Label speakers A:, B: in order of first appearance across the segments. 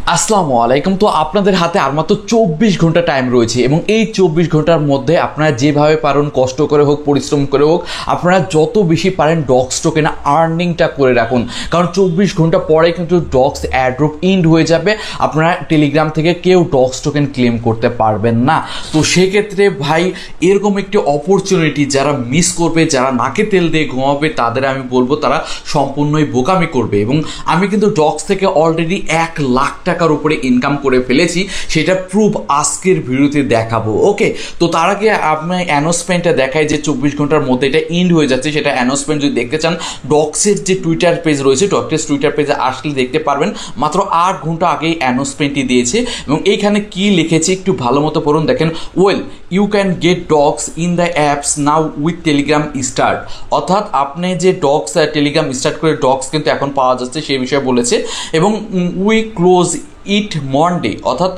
A: আসসালামু আলাইকুম। তো আপনাদের হাতে আর মাত্র 24 ঘন্টা টাইম রয়েছে এবং এই 24 ঘন্টার মধ্যে আপনারা যেভাবে পারেন কষ্ট করে হোক পরিশ্রম করে হোক আপনারা যত বেশি পারেন ডক্স টোকেনে আর্নিংটা করে রাখুন, কারণ 24 ঘন্টা পরে কিন্তু ডক্স অ্যাড্রপ ইন্ড হয়ে যাবে। আপনারা টেলিগ্রাম থেকে কেউ ডক্স টোকেন ক্লেম করতে পারবেন না। তো সেক্ষেত্রে ভাই এরকম একটি অপরচুনিটি যারা মিস করবে, যারা নাকে তেল দিয়ে ঘুমাবে, তাদের আমি বলবো তারা সম্পূর্ণই বোকামি করবে। এবং আমি কিন্তু ডক্স থেকে অলরেডি 1 লাখ টাকার উপরে ইনকাম করে ফেলেছি, সেটা প্রুফ আজকের ভিডিওতে দেখাবো। ওকে, তো তার আগে আপনি অ্যানাউন্সমেন্টটা দেখাই যে 24 ঘন্টার মধ্যে এটা ইন্ড হয়ে যাচ্ছে। সেটা অ্যানাউন্সমেন্ট যদি দেখতে চান ডক্সের যে টুইটার পেজ রয়েছে, ডক্সের টুইটার পেজে আসলে দেখতে পারবেন। মাত্র 8 ঘন্টা আগেই অ্যানাউন্সমেন্টটি দিয়েছে এবং এইখানে কি লিখেছে একটু ভালো মতো পড়ুন। দেখেন, well you can get docs in the apps now with Telegram start. অর্থাৎ আপনি যে ডক্স টেলিগ্রাম স্টার্ট করে ডক্স কিন্তু এখন পাওয়া যাচ্ছে সেই বিষয়ে বলেছে। এবং উই ক্লোজ ইট মন্ডে, অর্থাৎ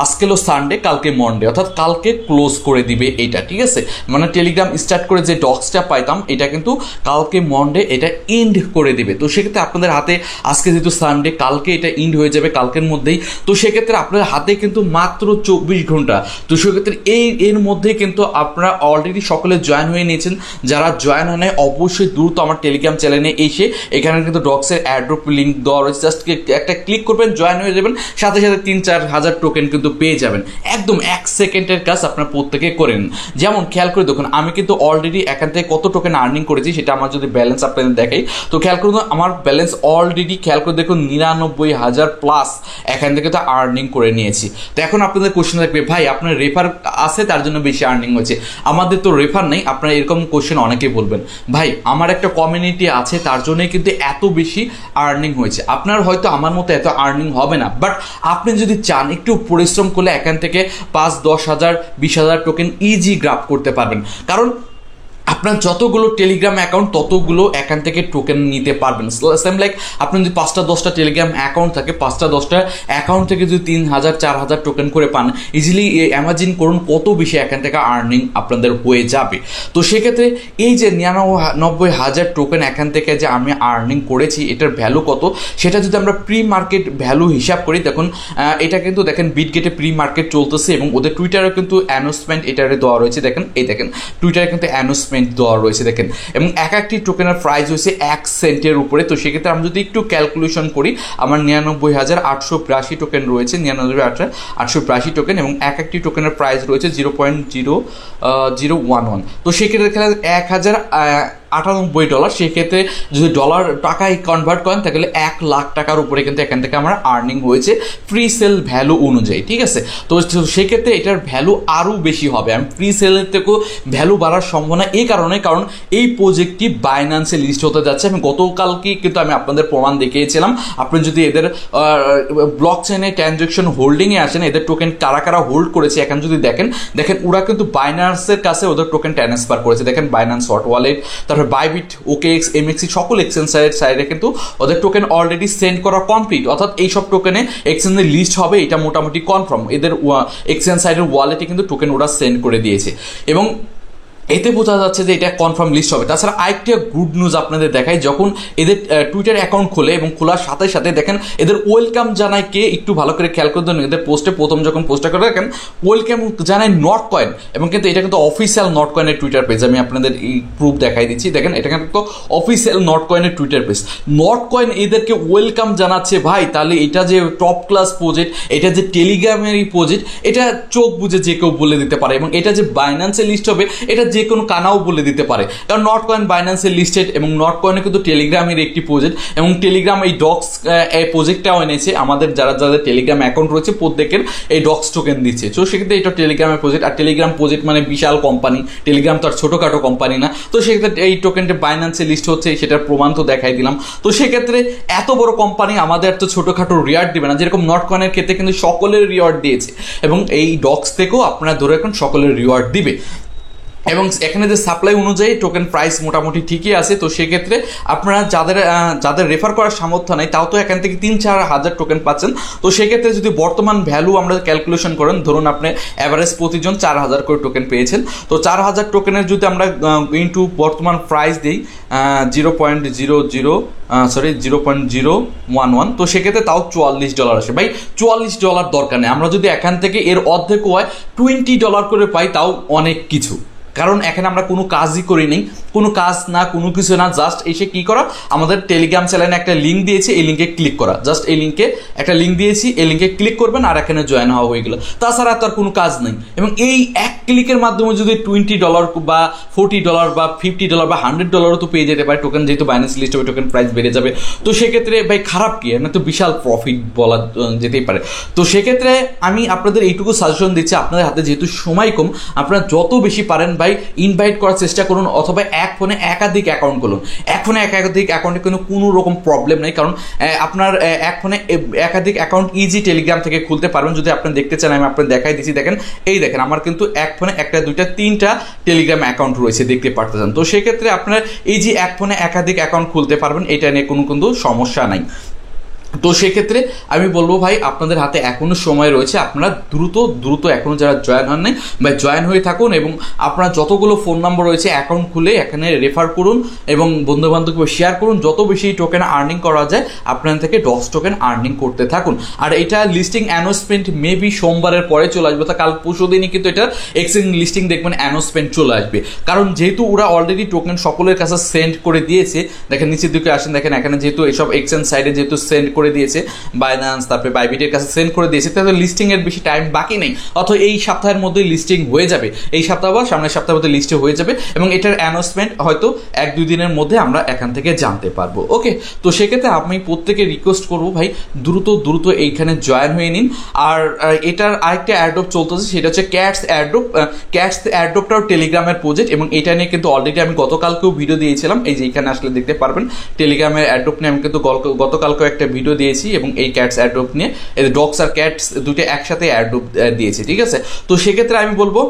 A: আজকে হলো সানডে, কালকে মন্ডে, অর্থাৎ কালকে ক্লোজ করে দিবে এইটা। ঠিক আছে, মানে টেলিগ্রাম স্টার্ট করে যে ডক্সটা পাইতাম এটা কিন্তু কালকে মন্ডে এটা ইন্ড করে দিবে। তো সেক্ষেত্রে আপনাদের হাতে আজকে যেহেতু সানডে, কালকে এটা ইন্ড হয়ে যাবে কালকের মধ্যেই। তো সেক্ষেত্রে আপনাদের হাতে কিন্তু মাত্র 24 ঘন্টা। তো সেক্ষেত্রে এর মধ্যে কিন্তু আপনারা অলরেডি সকলে জয়েন হয়ে নিয়েছেন। যারা জয়েন হয় নাই অবশ্যই দ্রুত আমার টেলিগ্রাম চ্যানেলে এসে এখানে কিন্তু ডক্সের অ্যাড্রপ লিঙ্ক দেওয়া রয়েছে, জাস্ট একটা ক্লিক করবেন, জয়েন হয়ে যাবেন, সাথে সাথে 3-4 হাজার টোকেন কিন্তু পেয়ে যাবেন। একদম 1 সেকেন্ডের কাজ আপনার প্রত্যেকে করেন। যেমন খেয়াল করে দেখুন, আমি কিন্তু অলরেডি এখান থেকে কত টোকেন আর্নিং করেছি সেটা আমার যদি ব্যালেন্স আপনাদের দেখাই, তো খেয়াল করুন আমার ব্যালেন্স অলরেডি খেয়াল করে দেখুন 99,000 প্লাস এখান থেকে তো আর্নিং করে নিয়েছি। তো এখন আপনাদের কোশ্চেন থাকবে, ভাই আপনার রেফার আছে তার জন্য বেশি আর্নিং হয়েছে, আমাদের তো রেফার নেই। আপনারা এরকম কোশ্চেন অনেকেই বলবেন। ভাই আমার একটা কমিউনিটি আছে তার জন্যই কিন্তু এত বেশি আর্নিং হয়েছে। আপনার হয়তো আমার মতো এত আর্নিং হবে না, বাট আপনি যদি চান একটু পরিশ্রম করলে এখান থেকে 5-10 হাজার 20 হাজার টোকেন ইজি গ্রাফ করতে পারবেন। কারণ আপনার যতগুলো টেলিগ্রাম অ্যাকাউন্ট ততগুলো এখান থেকে টোকেন নিতে পারবেন। সেম লাইক আপনার যদি 5টা-10টা টেলিগ্রাম অ্যাকাউন্ট থাকে, 5টা-10টা অ্যাকাউন্ট থেকে যদি 3,000-4,000 টোকেন করে পান, ইজিলি ইমাজিন করুন কত বেশি এখান থেকে আর্নিং আপনাদের হয়ে যাবে। তো সেক্ষেত্রে এই যে 99,000 টোকেন এখান থেকে যে আমি আর্নিং করেছি এটার ভ্যালু কত সেটা যদি আমরা প্রি মার্কেট ভ্যালু হিসাব করি, দেখুন এটা কিন্তু দেখেন বিটগেটে প্রি মার্কেট চলতেছে এবং ওদের টুইটারে কিন্তু অ্যানাউন্সমেন্ট এটারে দেওয়া রয়েছে। দেখেন এই দেখেন টুইটারে কিন্তু অ্যানাউন্সমেন্ট দেওয়া রয়েছে দেখেন, এবং এক একটি টোকেনের প্রাইস হয়েছে 1 সেন্টের উপরে। তো সেক্ষেত্রে আমি যদি একটু ক্যালকুলেশন করি, আমার 99,882 টোকেন রয়েছে, 99,882 টোকেন, এবং এক একটি টোকেনের প্রাইস রয়েছে 0.0011। তো সেক্ষেত্রে $1,098। সেক্ষেত্রে যদি ডলার টাকায় কনভার্ট করেন তাহলে 1 লাখ টাকার উপরে কিন্তু এখান থেকে আমার আর্নিং হয়েছে ফ্রি সেল ভ্যালু অনুযায়ী। ঠিক আছে, তো সেক্ষেত্রে এটার ভ্যালু আরও বেশি হবে। আমি ফ্রি সেলের থেকেও ভ্যালু বাড়ার সম্ভাবনা এই কারণে, কারণ এই প্রজেক্টটি বাইন্যান্সে লিস্ট হতে যাচ্ছে। আমি গতকালকে কিন্তু আমি আপনাদের প্রমাণ দেখিয়েছিলাম। আপনি যদি এদের ব্লক চেনে ট্রানজ্যাকশন হোল্ডিংয়ে আসেন, এদের টোকেন কারা কারা হোল্ড করেছে এখন যদি দেখেন ওরা কিন্তু বাইন্যান্সের কাছে ওদের টোকেন ট্রান্সফার করেছে। দেখেন বাইন্যান্স হট ওয়ালেট, তারপর বাইবিট, ওকেএক্স, এমএক্সি সকল এক্সচেঞ্জ সাইডে কিন্তু ওদের টোকেন অলরেডি সেন্ড করা কমপ্লিট। অর্থাৎ এইসব টোকেনে এক্সচেঞ্জে লিস্ট হবে এটা মোটামুটি কনফার্ম। এদের এক্সচেঞ্জ সাইডের ওয়ালেটে কিন্তু টোকেন ওরা সেন্ড করে দিয়েছে এবং এতে বোঝা যাচ্ছে যে এটা কনফার্ম লিস্ট হবে। তাছাড়া আরেকটা গুড নিউজ আপনাদের দেখাই, যখন এদের টুইটার অ্যাকাউন্ট খোলে এবং খোলার সাথে সাথে দেখেন এদের ওয়েলকাম জানায় কে, একটু ভালো করে খেয়াল করে দেন। এদের পোস্টে প্রথম যখন পোস্টটা করে দেখেন ওয়েলকাম জানায় নট কয়েন, এবং কিন্তু এটা কিন্তু অফিসিয়াল নট কয়েনের টুইটার পেজ। আমি আপনাদের এই প্রুফ দেখাই দিচ্ছি। দেখেন এটা কিন্তু অফিসিয়াল নট কয়েনের টুইটার পেজ। নট কয়েন এদেরকে ওয়েলকাম জানাচ্ছে। ভাই তাহলে এটা যে টপ ক্লাস প্রজেক্ট, এটা যে টেলিগ্রামেরই প্রজেক্ট, এটা চোখ বুঝে যে কেউ বলে দিতে পারে। এবং এটা যে বাইন্যান্সে লিস্ট হবে এটা যে কোনো কানাও বলে দিতে পারে, কারণ নট কয়েন বাইন্যান্সে লিস্টেড এবং নট কয়েনে কিন্তু টেলিগ্রামের একটি প্রজেক্ট, এবং টেলিগ্রাম এই ডক্স এই প্রজেক্টটাও এনেছে। আমাদের যাদের টেলিগ্রাম অ্যাকাউন্ট রয়েছে প্রত্যেকের এই ডক্স টোকেন দিচ্ছে। তো সেক্ষেত্রে এটা টেলিগ্রামের প্রজেক্ট, আর টেলিগ্রাম প্রজেক্ট মানে বিশাল কোম্পানি, টেলিগ্রাম তো আর ছোটোখাটো কোম্পানি না। তো সেক্ষেত্রে এই টোকেনটা বাইন্যান্সে লিস্ট হচ্ছে সেটার প্রমাণ তো দেখাই দিলাম। তো সেক্ষেত্রে এত বড় কোম্পানি আমাদের তো ছোটোখাটো রিওয়ার্ড দিবে না, যেরকম নট কয়েনের ক্ষেত্রে কিন্তু সকলের রিওয়ার্ড দিয়েছে, এবং এই ডক্স থেকেও আপনারা ধরে রাখুন সকলের রিওয়ার্ড দিবে। এবং এখানে যে সাপ্লাই অনুযায়ী টোকেন প্রাইস মোটামুটি ঠিকই আছে। তো সেক্ষেত্রে আপনারা যাদের রেফার করার সামর্থ্য নেই তাও তো এখান থেকে 3-4 হাজার টোকেন পাচ্ছেন। তো সেক্ষেত্রে যদি বর্তমান ভ্যালু আমরা ক্যালকুলেশন করেন, ধরুন আপনি অ্যাভারেজ প্রতিজন 4000 করে টোকেন পেয়েছেন। তো 4000 টোকেনের যদি আমরা ইনটু বর্তমান প্রাইস দিই 0.011, তো সেক্ষেত্রে তাও $44 আসে। ভাই $44 দরকার নেই, আমরা যদি এখান থেকে এর অর্ধেক হয় $20 করে পাই তাও অনেক কিছু। কারণ এখানে আমরা কোনো কাজই করি নেই, কোনো কাজ না, কোনো কিছু না, জাস্ট এসে কি করা, আমাদের টেলিগ্রাম চ্যানেলে একটা লিঙ্ক দিয়েছি, এই লিঙ্কে ক্লিক করা, জাস্ট এই লিঙ্কে একটা লিঙ্ক দিয়েছি, এই লিঙ্কে ক্লিক করবেন আর এখানে জয়েন হওয়া হয়ে গেল। তাছাড়া তো আর কোনো কাজ নেই। এবং এই এক ক্লিকের মাধ্যমে যদি $20 বা $40 বা $50 বা $100 তো পেয়ে যেতে পারে টোকেন, যেহেতু বাইন্যান্স লিস্ট হবে টোকেন প্রাইস বেড়ে যাবে। তো সেক্ষেত্রে ভাই খারাপ কি, না তো বিশাল প্রফিট বলা যেতেই পারে। তো সেক্ষেত্রে আমি আপনাদের এইটুকু সাজেশন দিচ্ছি, আপনাদের হাতে যেহেতু সময় কম, আপনারা যত বেশি পারেন ভাই ইনভাইট করার চেষ্টা করুন, অথবা এক ফোনে একাধিক অ্যাকাউন্ট করুন। এক ফোনে একাধিক অ্যাকাউন্টে কোনো রকম প্রবলেম নেই, কারণ আপনার এক ফোনে একাধিক অ্যাকাউন্ট ইজি টেলিগ্রাম থেকে খুলতে পারবেন। যদি আপনি দেখতে চান আমি আপনার দেখাই দিচ্ছি, দেখেন এই দেখেন আমার কিন্তু এক ফোনে 1, 2, 3টা টেলিগ্রাম অ্যাকাউন্ট রয়েছে, দেখতে পারতেছেন। তো সেক্ষেত্রে আপনার এই যে এক ফোনে একাধিক অ্যাকাউন্ট খুলতে পারবেন, এটা নিয়ে কোনো কিন্তু সমস্যা নাই। তো সেক্ষেত্রে আমি বলবো ভাই আপনাদের হাতে এখনো সময় রয়েছে, আপনারা দ্রুত এখনো যারা জয়েন হন নাই বা জয়েন হয়ে থাকুন, এবং আপনারা যতগুলো ফোন নাম্বার রয়েছে অ্যাকাউন্ট খুলে এখানে রেফার করুন এবং বন্ধু বান্ধবকে শেয়ার করুন। যত বেশি টোকেন আর্নিং করা যায় আপনার থেকে ডক্স টোকেন আর্নিং করতে থাকুন। আর এটা লিস্টিং অ্যানাউন্সমেন্ট মেবি সোমবারের পরে চলে আসবে, তো কাল পরশু দিনই কিন্তু এটা এক্সচেঞ্জ লিস্টিং দেখবেন অ্যানাউন্সমেন্ট চলে আসবে। কারণ যেহেতু ওরা অলরেডি টোকেন সকলের কাছে সেন্ড করে দিয়েছে, দেখেন নিচের দিকে আসেন, দেখেন এখানে যেহেতু এইসব এক্সচেঞ্জ সাইডে যেহেতু সেন্ড করে দিয়েছে, বাইন্যান্স তারপরে বাইবিটের কাছে সেন্ড করে দিয়েছে, তাহলে লিস্টিং এর বেশি টাইম বাকি নেই, অথবা এই সপ্তাহের মধ্যে লিস্টিং হয়ে যাবে, এই সপ্তাহ বা সামনের সপ্তাহের মধ্যে লিস্টে হয়ে যাবে, এবং এটার অ্যানাউন্সমেন্ট হয়তো 1-2 দিনের মধ্যে আমরা এখান থেকে জানতে পারবো। ওকে, তো সেক্ষেত্রে আমি প্রত্যেকে রিকোয়েস্ট করবো ভাই দ্রুত এইখানে জয়েন হয়ে নিন। আর এটার আরেকটা অ্যাড্রপ চলতেছে, সেটা হচ্ছে ক্যাটস অ্যাড্রপ। ক্যাটস অ্যাড্রপটাও টেলিগ্রামের প্রজেক্ট, এবং এটা নিয়ে কিন্তু অলরেডি আমি গতকালকেও ভিডিও দিয়েছিলাম, এই যে এখানে আসলে দেখতে পারবেন টেলিগ্রামের অ্যাড্রপ নিয়ে আমি কিন্তু গতকালকেও একটা ভিডিও দিয়েছি, এবং এই ক্যাটস অ্যাড্রপ নিয়ে ডগস আর ক্যাটস দুটো একসাথে অ্যাড্রপ দিয়েছি, ঠিক আছে। তো সেক্ষেত্রে আমি বলবো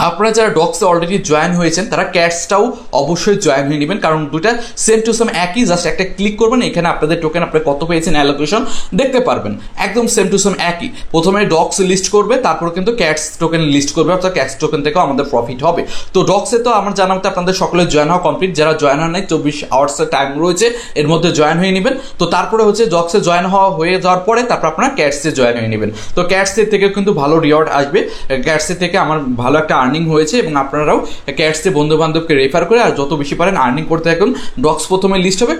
A: আপনারা যারা ডগসে অলরেডি জয়েন হয়েছেন তারা ক্যাটসটাও অবশ্যই জয়েন হয়ে নেবেন, কারণ দুটা সেম টু সেম একই, জাস্ট একটা ক্লিক করবেন, এখানে আপনাদের টোকেন আপনি কত পেয়েছেন অ্যালোকেশন দেখতে পারবেন, একদম সেম টু সেম একই। প্রথমে ডগস লিস্ট করবে, তারপর কিন্তু ক্যাটস টোকেন লিস্ট করবে, অর্থাৎ ক্যাটস টোকেন থেকেও আমাদের প্রফিট হবে। তো ডগসে তো আমার জানা মতে আপনাদের সকলে জয়েন হওয়া কমপ্লিট, যারা জয়েন হন নাই 24 আওয়ার্সের টাইম রয়েছে, এর মধ্যে জয়েন হয়ে নেবেন। তো তারপরে হচ্ছে ডগসে জয়েন হয়ে যাওয়ার পরে তারপর আপনারা ক্যাটসে জয়েন হয়ে নেবেন। তো ক্যাটসের থেকে কিন্তু ভালো রিওয়ার্ড আসবে, ক্যাটসের থেকে আমার ভালো একটা আর্নিং হয়েছে, এবং আপনারাও ক্যাটসে বন্ধু বান্ধবকে রেফার করে আর যত বেশি পারেন আর্নিং করতে থাকুন। ডক্স প্রথমে লিস্ট হবে,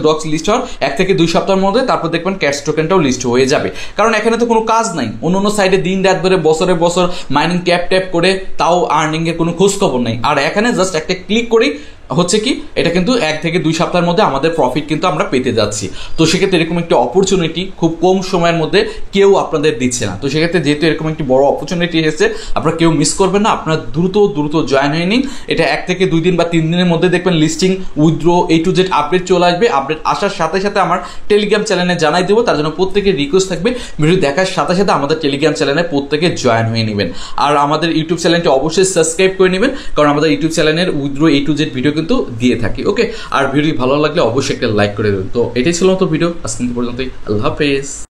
A: ডক্স লিস্ট হওয়ার 1 থেকে 2 সপ্তাহের মধ্যে, তারপর দেখবেন ক্যাটস টোকেনটাও লিস্ট হয়ে যাবে। কারণ এখানে তো কোনো কাজ নাই, অন্য সাইডে দিন রাত ধরে বছরের বছর মাইনিং ট্যাপ করে তাও আর্নিং এর কোনো খোঁজ খবর নেই। আর এখানে জাস্ট একটা ক্লিক করেই হচ্ছে কি, এটা কিন্তু 1 থেকে 2 সপ্তাহের মধ্যে আমাদের প্রফিট কিন্তু আমরা পেতে যাচ্ছি। তো সেক্ষেত্রে এরকম একটি অপরচুনিটি খুব কম সময়ের মধ্যে কেউ আপনাদের দিচ্ছে না। তো সেক্ষেত্রে যেহেতু এরকম একটি বড় অপরচুনিটি এসেছে, আপনারা কেউ মিস করবেন না, আপনারা দ্রুত জয়েন হয়ে নিন। এটা 1 থেকে 2 দিন বা 3 দিনের মধ্যে দেখবেন listing withdraw A to Z update চলে আসবে। আপডেট আসার সাথে সাথে আমার টেলিগ্রাম চ্যানেলে জানাই দেবো, তার জন্য প্রত্যেকের রিকোয়েস্ট থাকবে ভিডিও দেখার সাথে সাথে আমাদের টেলিগ্রাম চ্যানেলে প্রত্যেকে জয়েন হয়ে নেবেন। আর আমাদের ইউটিউব চ্যানেলটি অবশ্যই সাবস্ক্রাইব করে নেবেন, কারণ আমাদের ইউটিউব চ্যানেলের withdraw A to Z video কিন্তু দিয়ে থাকি। ওকে, আর ভিডিও ভালো লাগলে অবশ্যই একটা লাইক করে দেবেন। তো এটাই ছিল তো ভিডিও, আজকে পর্যন্তই, আল্লাহ হাফেজ।